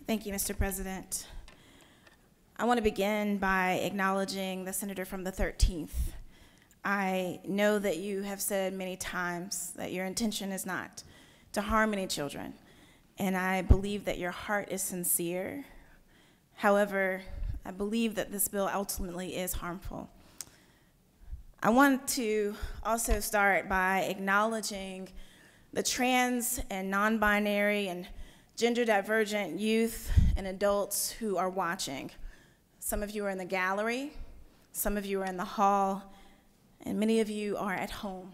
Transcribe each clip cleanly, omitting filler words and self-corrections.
Thank you, Mr. President. I want to begin by acknowledging the senator from the 13th. I know that you have said many times that your intention is not to harm any children, and I believe that your heart is sincere. However, I believe that this bill ultimately is harmful. I want to also start by acknowledging the trans and non-binary and gender divergent youth and adults who are watching. Some of you are in the gallery, some of you are in the hall, and many of you are at home.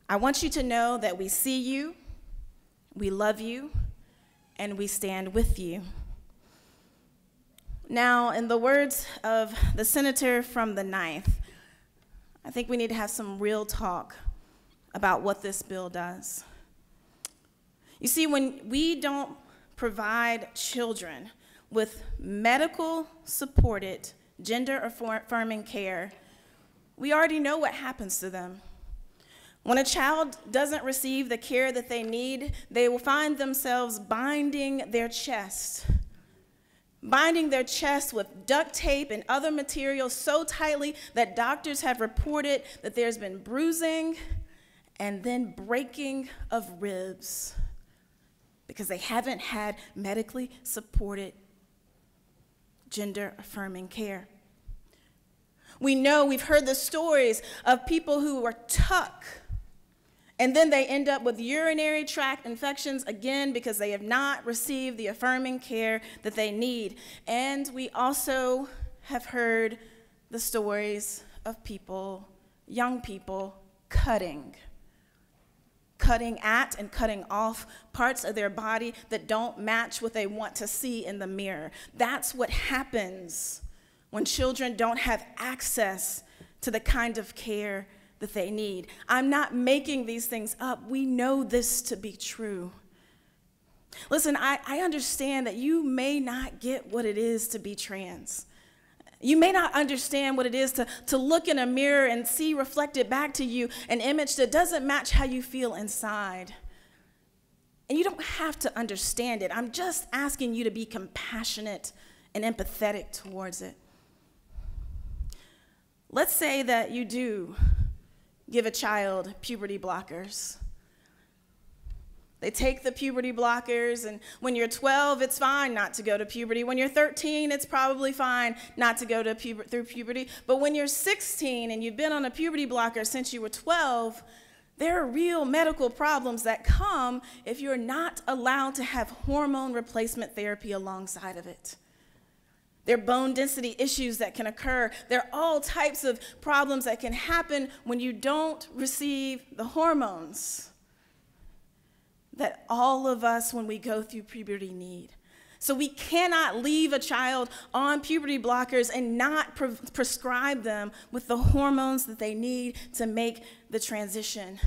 I want you to know that we see you, we love you, and we stand with you. Now, in the words of the senator from the 9th, I think we need to have some real talk about what this bill does. You see, when we don't provide children with medical supported gender affirming care, we already know what happens to them. When a child doesn't receive the care that they need, they will find themselves binding their chest with duct tape and other materials so tightly that doctors have reported that there's been bruising and then breaking of ribs because they haven't had medically supported gender affirming care. We know, we've heard the stories of people who are tuck and then they end up with urinary tract infections again because they have not received the affirming care that they need. And we also have heard the stories of people, young people, cutting at and cutting off parts of their body that don't match what they want to see in the mirror. That's what happens when children don't have access to the kind of care that they need. I'm not making these things up. We know this to be true. Listen, I understand that you may not get what it is to be trans. You may not understand what it is to look in a mirror and see reflected back to you an image that doesn't match how you feel inside. And you don't have to understand it. I'm just asking you to be compassionate and empathetic towards it. Let's say that you do give a child puberty blockers. They take the puberty blockers, and when you're 12, it's fine not to go to puberty. When you're 13, it's probably fine not to go through puberty. But when you're 16 and you've been on a puberty blocker since you were 12, there are real medical problems that come if you're not allowed to have hormone replacement therapy alongside of it. There are bone density issues that can occur. There are all types of problems that can happen when you don't receive the hormones that all of us, when we go through puberty, need. So we cannot leave a child on puberty blockers and not prescribe them with the hormones that they need to make the transition.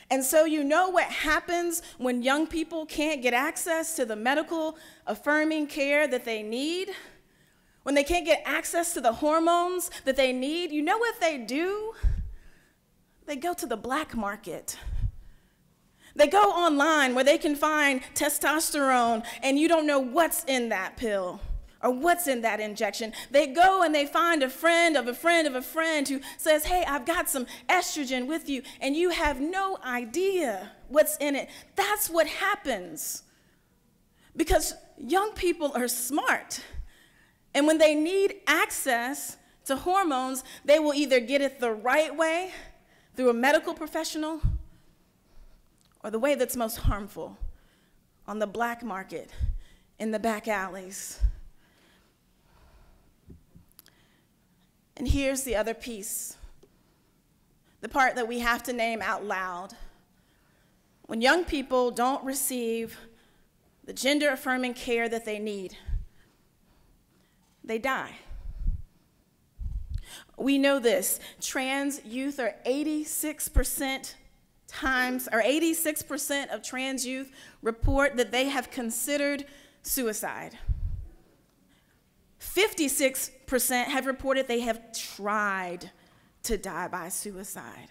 And so you know what happens when young people can't get access to the medical affirming care that they need? When they can't get access to the hormones that they need, you know what they do? They go to the black market. They go online where they can find testosterone and you don't know what's in that pill or what's in that injection. They go and they find a friend of a friend of a friend who says, hey, I've got some estrogen with you, and you have no idea what's in it. That's what happens because young people are smart. And when they need access to hormones, they will either get it the right way through a medical professional or the way that's most harmful on the black market, in the back alleys. And here's the other piece, the part that we have to name out loud. When young people don't receive the gender-affirming care that they need, they die. We know this. Trans youth are 86% of trans youth report that they have considered suicide. 56% have reported they have tried to die by suicide.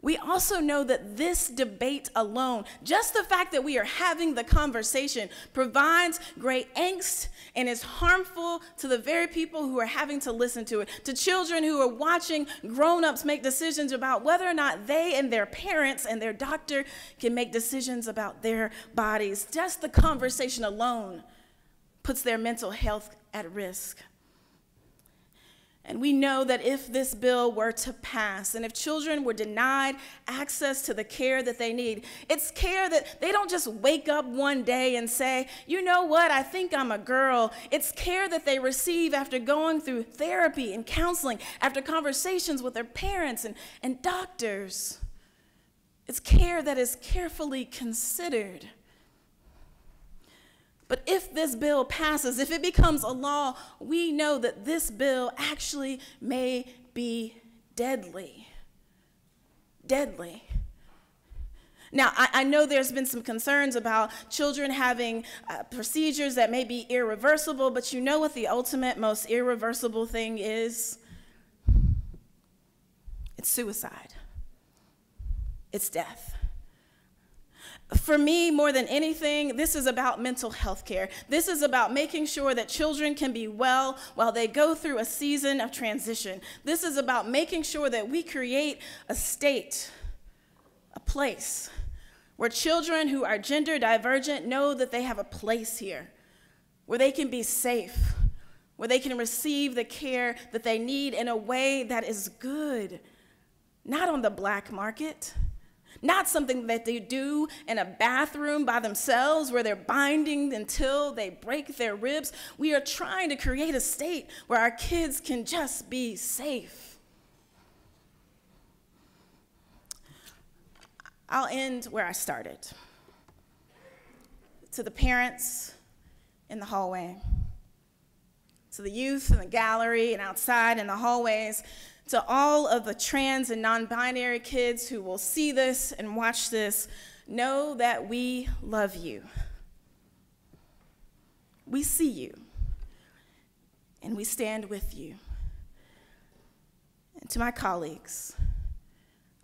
We also know that this debate alone, just the fact that we are having the conversation, provides great angst and is harmful to the very people who are having to listen to it, to children who are watching grown-ups make decisions about whether or not they and their parents and their doctor can make decisions about their bodies. Just the conversation alone puts their mental health at risk. And we know that if this bill were to pass, and if children were denied access to the care that they need, it's care that they don't just wake up one day and say, you know what, I think I'm a girl. It's care that they receive after going through therapy and counseling, after conversations with their parents and doctors. It's care that is carefully considered. But if this bill passes, if it becomes a law, we know that this bill actually may be deadly. Deadly. Now, I know there's been some concerns about children having procedures that may be irreversible, but you know what the ultimate, most irreversible thing is? It's suicide. It's death. For me, more than anything, this is about mental health care. This is about making sure that children can be well while they go through a season of transition. This is about making sure that we create a state, a place, where children who are gender divergent know that they have a place here, where they can be safe, where they can receive the care that they need in a way that is good, not on the black market. Not something that they do in a bathroom by themselves where they're binding until they break their ribs. We are trying to create a state where our kids can just be safe. I'll end where I started. To the parents in the hallway, to the youth in the gallery and outside in the hallways, to all of the trans and non-binary kids who will see this and watch this, know that we love you. We see you, and we stand with you. And to my colleagues,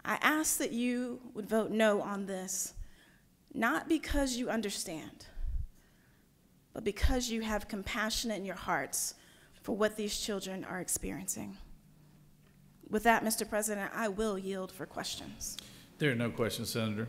I ask that you would vote no on this, not because you understand, but because you have compassion in your hearts for what these children are experiencing. With that, Mr. President, I will yield for questions. There are no questions, Senator.